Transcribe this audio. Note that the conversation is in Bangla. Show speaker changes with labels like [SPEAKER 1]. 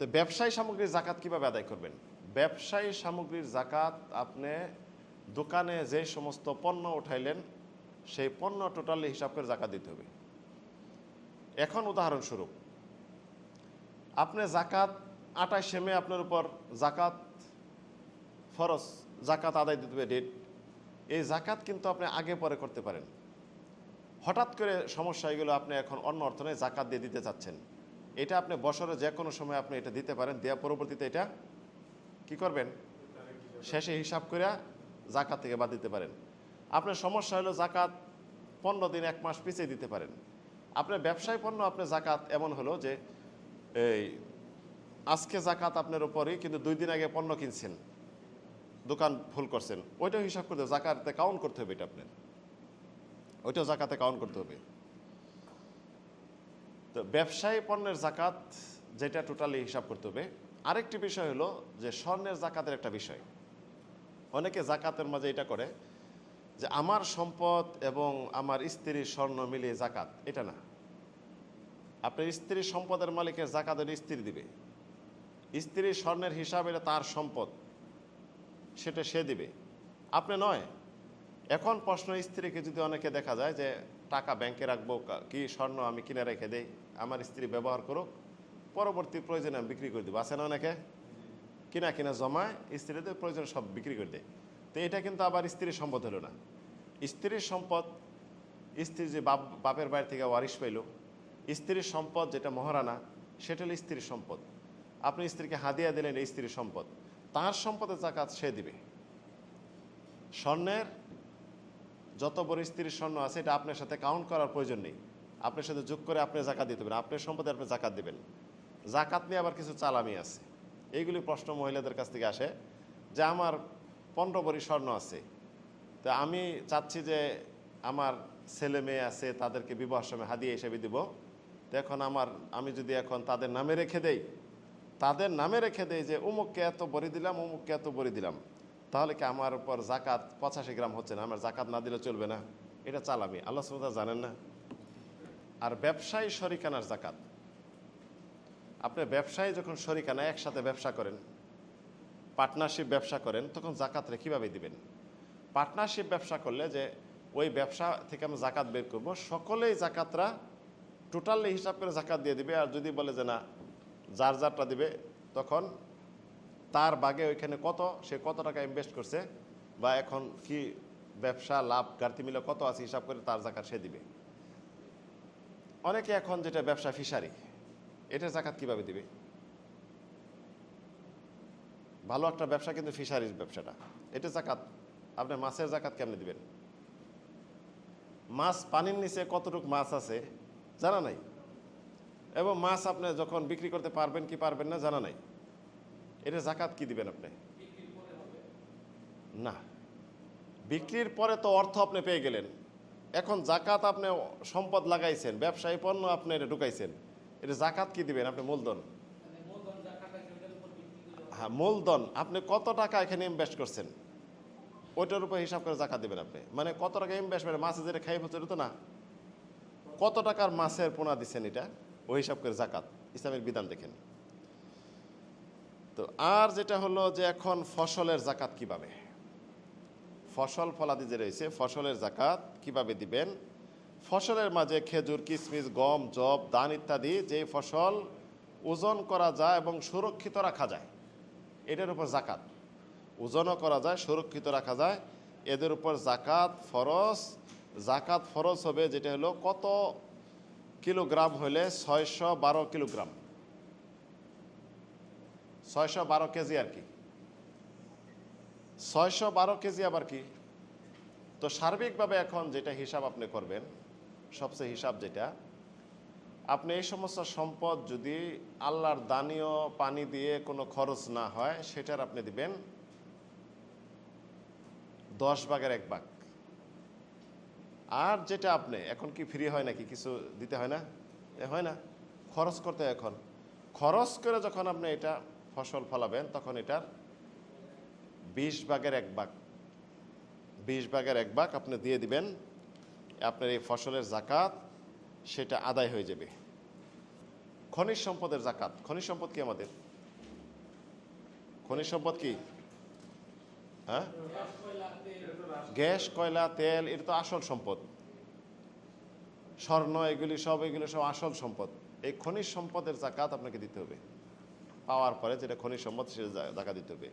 [SPEAKER 1] তো ব্যবসায়ী সামগ্রীর জাকাত কিভাবে আদায় করবেন? ব্যবসায়ী সামগ্রীর জাকাত আপনি দোকানে যে সমস্ত পণ্য উঠাইলেন সেই পণ্য টোটালি হিসাব করে জাকাত দিতে হবে। এখন উদাহরণস্বরূপ আপনি জাকাত 28 মে আপনার উপর জাকাত ফরজ, জাকাত আদায় দিতে হবে ডেট। এই জাকাত কিন্তু আপনি আগে পরে করতে পারেন। হঠাৎ করে সমস্যা এগুলো আপনি এখন অন্য অর্থনে জাকাত দিয়ে দিতে চাচ্ছেন, এটা আপনি বছরে যে কোনো সময় আপনি এটা দিতে পারেন। দেওয়া পরবর্তীতে এটা কি করবেন? শেষে হিসাব করে জাকাত থেকে বাদ দিতে পারেন। আপনার সমস্যা হলো জাকাত 15 দিন 1 মাস পিছিয়ে দিতে পারেন। আপনার ব্যবসায়ী পণ্য আপনার জাকাত এমন হলো যে এই আজকে জাকাত আপনার উপরই, কিন্তু 2 দিন আগে পণ্য কিনছেন, দোকান ফুল করছেন, ওইটাও হিসাব করতে হবে, জাকাতে কাউন্ট করতে হবে। এটা আপনার ওইটাও জাকাতে কাউন্ট করতে হবে। তো ব্যবসায়ী পণ্যের জাকাত যেটা টোটালি হিসাব করতে হবে। আরেকটি বিষয় হলো যে স্বর্ণের জাকাতের একটা বিষয়। অনেকে জাকাতের মাঝে এটা করে যে আমার সম্পদ এবং আমার স্ত্রীর স্বর্ণ মিলিয়ে জাকাত, এটা না। আপনার স্ত্রীর সম্পদের মালিকের জাকাত স্ত্রী দিবে। স্ত্রীর স্বর্ণের হিসাব এটা তার সম্পদ, সেটা সে দিবে, আপনি নয়। এখন প্রশ্ন, স্ত্রীকে যদি অনেকে দেখা যায় যে টাকা ব্যাংকে রাখবো কি স্বর্ণ আমি কিনে রেখে দেই, আমার স্ত্রী ব্যবহার করুক, পরবর্তী প্রয়োজনে আমি বিক্রি করে দেবো, আছে না অনেকে? কিনা জমায় স্ত্রীদের প্রয়োজন সব বিক্রি করে দেয়। তো এটা কিন্তু আবার স্ত্রীর সম্পদ হলো না। স্ত্রীর সম্পদ, স্ত্রী যে বাপের বাড়ি থেকে ওয়ারিশ পাইল, স্ত্রীর সম্পদ যেটা মহারানা, সেটা হলো স্ত্রীর সম্পদ। আপনি স্ত্রীকে হাদিয়া দিলেন, এই স্ত্রীর সম্পদ, তার সম্পদের জাকাত সে দিবে। স্বর্ণের যত বড় স্ত্রীর স্বর্ণ আছে এটা আপনার সাথে কাউন্ট করার প্রয়োজন নেই, আপনার সাথে যোগ করে আপনি জাকাত দিতে পারেন। আপনার সম্পদে আপনি জাকাত দেবেন। জাকাত নিয়ে আবার কিছু চালামি আছে। এইগুলি প্রশ্ন মহিলাদের কাছ থেকে আসে যে আমার 15 ভরি স্বর্ণ আছে, তো আমি চাচ্ছি যে আমার ছেলে মেয়ে আছে, তাদেরকে বিবাহ সময় হাদিয়া হিসেবে দিব। তো এখন আমি যদি এখন তাদের নামে রেখে দেই যে অমুককে এত বড়ি দিলাম, অমুককে এত বড়ি দিলাম, তাহলে কি আমার উপর জাকাত 85 গ্রাম হচ্ছে না? আমার জাকাত না দিলে চলবে না? এটা চালামি, আল্লাহ সুবহানাহু ওয়া তাআলা জানেন না? আর ব্যবসায়ী শরিকানার জাকাত, আপনি ব্যবসায়ী যখন শরিকানা একসাথে ব্যবসা করেন, পার্টনারশিপ ব্যবসা করেন, তখন জাকাতরে কীভাবে দিবেন? পার্টনারশিপ ব্যবসা করলে যে ওই ব্যবসা থেকে আমরা জাকাত বের করব, সকলেই জাকাতরা টোটালি হিসাব করে জাকাত দিয়ে দিবে। আর যদি বলে যে না, যার যারটা দিবে, তখন তার বাগে ওইখানে সে কত টাকা ইনভেস্ট করছে বা এখন কি ব্যবসা লাভ ঘাটতি মিলে কত আছে হিসাব করে তার জাকাত সে দিবে। অনেকে এখন যেটা ব্যবসা ফিশারি, এটার জাকাত কিভাবে দিবে? ভালো একটা ব্যবসা কিন্তু ফিশারির ব্যবসাটা, এটা জাকাত। আপনি মাছের জাকাত কেমনে দিবেন? মাছ পানির নিচে কতটুকু মাছ আছে জানা নাই, এবং মাছ আপনি যখন বিক্রি করতে পারবেন কি পারবেন না জানা নাই, এটা জাকাত কি দিবেন আপনি? না, বিক্রির পরে তো অর্থ আপনি পেয়ে গেলেন। এখন জাকাত আপনি সম্পদ লাগাইছেন, ব্যবসায়ী পণ্য আপনি এটা ঢুকাইছেন, এটা জাকাত কি দিবেন? আপনি মূলধন, হ্যাঁ মূলধন, আপনি কত টাকা এখানে ইনভেস্ট করছেন ওইটার উপর হিসাব করে জাকাত দিবেন আপনি। মানে কত টাকা ইনভেস্টমেন্ট, মাছে যেটা খাই হচ্ছে তো না, কত টাকার মাছের পোনা দিচ্ছেন, এটা ওই হিসাব করে জাকাত। ইসলামের বিধান দেখেন। তো আর যেটা হলো যে এখন ফসলের জাকাত কিভাবে, ফসল ফলাদি যে রয়েছে, ফসলের জাকাত কিভাবে দিবেন? ফসলের মাঝে খেজুর, কিশমিশ, গম, জব, ধান ইত্যাদি যে ফসল ওজন করা যায় এবং সুরক্ষিত রাখা যায়, এটার উপর জাকাত। ওজনও করা যায়, সুরক্ষিত রাখা যায়, এদের উপর জাকাত ফরজ। জাকাত ফরজ হবে যেটা হলো কত কিলোগ্রাম হলে? 612 কিলোগ্রাম, 612 কেজি আর কি। 612 কেজি আবার কি? তো সার্বিকভাবে এখন যেটা হিসাব আপনি করবেন, সবচেয়ে হিসাব যেটা, আপনি এই সমস্ত সম্পদ যদি আল্লাহর দানীয় পানি দিয়ে কোনো খরচ না হয়, সেটার আপনি দিবেন 10 ভাগের 1 ভাগ। আর যেটা আপনি এখন কি ফ্রি হয় নাকি, কিছু দিতে হয় না? হয় না, খরচ করতে হয়। এখন খরচ করে যখন আপনি এটা ফসল ফলাবেন, তখন এটার 20 ভাগের 1 ভাগ, 20 ভাগের 1 ভাগ আপনি দিয়ে দিবেন। আপনার এই ফসলের জাকাত সেটা আদায় হয়ে যাবে। খনিজ সম্পদের জাকাত, খনিজ সম্পদ কি আমাদের? খনিজ সম্পদ কি? হ্যাঁ, গ্যাস, কয়লা, তেল, এটা তো আসল সম্পদ। স্বর্ণ, এগুলি সব আসল সম্পদ। এই খনিজ সম্পদের জাকাত আপনাকে দিতে হবে। পাওয়ার পরে যেটা খনিজ সম্পদ, সেটা জাকাত দিতে হবে।